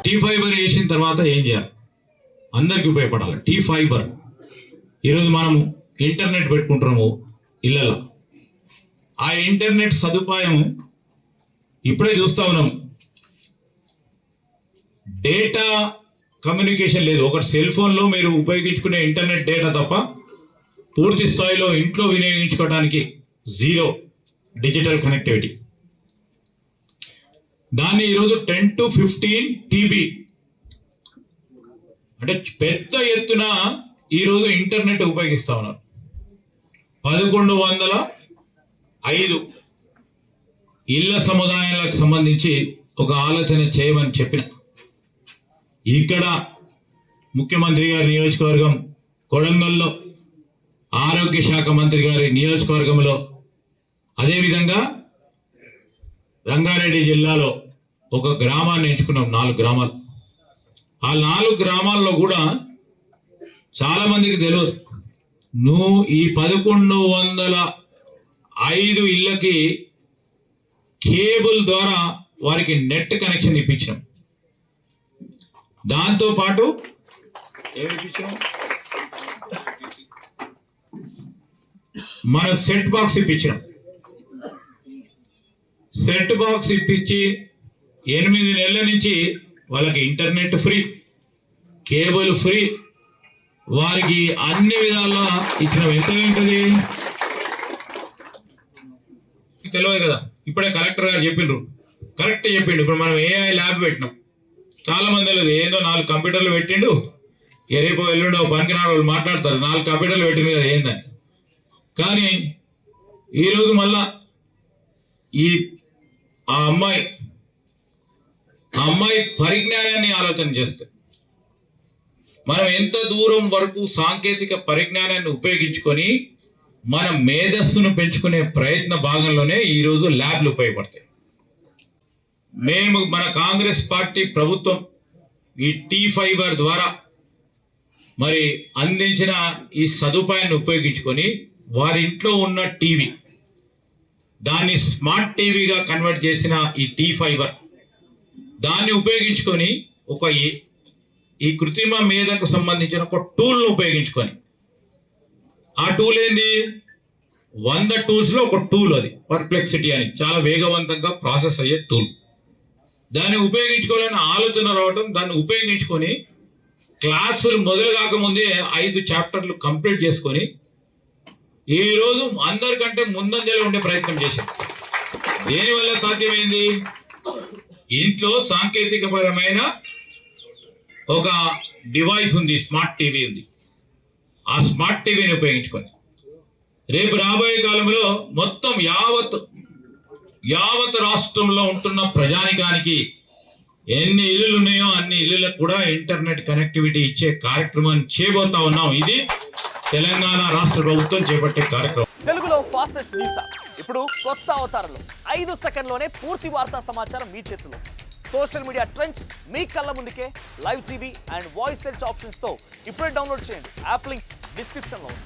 Tea fibre వేసిన తర్వాత ఏం చేయాలి? అందరికి ఉపయోగపడాలి టీ ఫైబర్. ఈరోజు మనము ఇంటర్నెట్ పెట్టుకుంటున్నాము ఇళ్ళలో. ఆ ఇంటర్నెట్ సదుపాయం ఇప్పుడే చూస్తా ఉన్నాం. డేటా కమ్యూనికేషన్ లేదు. ఒక సెల్ ఫోన్లో మీరు ఉపయోగించుకునే ఇంటర్నెట్ డేటా తప్ప పూర్తి స్థాయిలో ఇంట్లో వినియోగించుకోవడానికి జీరో డిజిటల్ కనెక్టివిటీ. దాన్ని ఈరోజు 10 to 15 TB అంటే పెద్ద ఎత్తున ఈరోజు ఇంటర్నెట్ ఉపయోగిస్తా ఉన్నారు. 1105 ఇళ్ల సముదాయాలకు సంబంధించి ఒక ఆలోచన చేయమని చెప్పిన. ఇక్కడ ముఖ్యమంత్రి గారి నియోజకవర్గం కొడంగల్లో, ఆరోగ్య శాఖ మంత్రి గారి నియోజకవర్గంలో, అదేవిధంగా రంగారెడ్డి జిల్లాలో ఒక గ్రామాన్ని ఎంచుకున్నాం, 4 గ్రామాలు. ఆ 4 గ్రామాల్లో కూడా చాలా మందికి తెలియదు. ఈ 1105 ఇళ్ళకి కేబుల్ ద్వారా వారికి నెట్ కనెక్షన్ ఇప్పించినాం. దాంతో పాటు మనకు సెట్ బాక్స్ ఇప్పించినాం. సెట్ బాక్స్ ఇప్పించి 8 నెలల నుంచి వాళ్ళకి ఇంటర్నెట్ ఫ్రీ, కేబుల్ ఫ్రీ, వారికి అన్ని విధాలా ఇచ్చిన. ఎంత ఏంటది తెలియదు కదా. ఇప్పుడే కలెక్టర్ గారు చెప్పిండ్రు, కరెక్ట్ చెప్పిండు. ఇప్పుడు మనం AI ల్యాబ్ పెట్టినాం. చాలా మంది తెలియదు. ఏందో 4 కంప్యూటర్లు పెట్టిండు, రేపు ఎల్లుండో పనికిరాని వాళ్ళు మాట్లాడతారు 4 కంప్యూటర్లు పెట్టిండు కదా ఏందని. కానీ ఈరోజు మళ్ళా ఆ అమ్మాయి పరిజ్ఞానాన్ని ఆలోచన చేస్తే మనం ఎంత దూరం వరకు సాంకేతిక పరిజ్ఞానాన్ని ఉపయోగించుకొని మన మేధస్సును పెంచుకునే ప్రయత్న భాగంలోనే ఈరోజు ల్యాబ్లు ఉపయోగపడతాయి. మన కాంగ్రెస్ పార్టీ ప్రభుత్వం ఈ టీ ఫైబర్ ద్వారా మరి అందించిన ఈ సదుపాయాన్ని ఉపయోగించుకొని వారి ఇంట్లో ఉన్న టీవీ, దాన్ని స్మార్ట్ టీవీగా కన్వర్ట్ చేసిన ఈ టీ ఫైబర్, దాన్ని ఉపయోగించుకొని ఈ కృత్రిమ మేధకు సంబంధించిన ఒక టూల్ను ఉపయోగించుకొని, ఆ టూల్ ఏంది? 100 టూల్స్లో ఒక టూల్, అది పర్ప్లెక్సిటీ అని, చాలా వేగవంతంగా ప్రాసెస్ అయ్యే టూల్. దాన్ని ఉపయోగించుకోవాలని ఆలోచన రావడం, దాన్ని ఉపయోగించుకొని క్లాసులు మొదలు కాకముందే 5 చాప్టర్లు కంప్లీట్ చేసుకొని ఈరోజు అందరికంటే ముందంజలో ఉండే ప్రయత్నం చేశాం. దేనివల్ల సాధ్యమైంది? ఇంట్లో సాంకేతికపరమైన ఒక డివైస్ ఉంది, స్మార్ట్ టీవీ ఉంది. ఆ స్మార్ట్ టీవీని ఉపయోగించుకొని రేపు రాబోయే కాలంలో మొత్తం యావత్ రాష్ట్రంలో ఉంటున్న ప్రజానికానికి ఎన్ని ఇల్లులు ఉన్నాయో అన్ని ఇల్లులకు కూడా ఇంటర్నెట్ కనెక్టివిటీ ఇచ్చే కార్యక్రమాన్ని చేయబోతా ఉన్నాం. ఇది తెలంగాణ రాష్ట్ర ప్రభుత్వం చేపట్టే కార్యక్రమం. తెలుగులో ఫాస్టెస్ట్ న్యూస్ ఇప్పుడు కొత్త అవతారంలో 5 సెకండ్లోనే పూర్తి వార్తా సమాచారం మీ చేతిలో. సోషల్ మీడియా ట్రెండ్స్ మీ కళ్ళ ముందుకే live TV and voice search ఆప్షన్స్తో ఇప్పుడే డౌన్లోడ్ చేయండి. యాప్ లింక్ డిస్క్రిప్షన్లో ఉంది.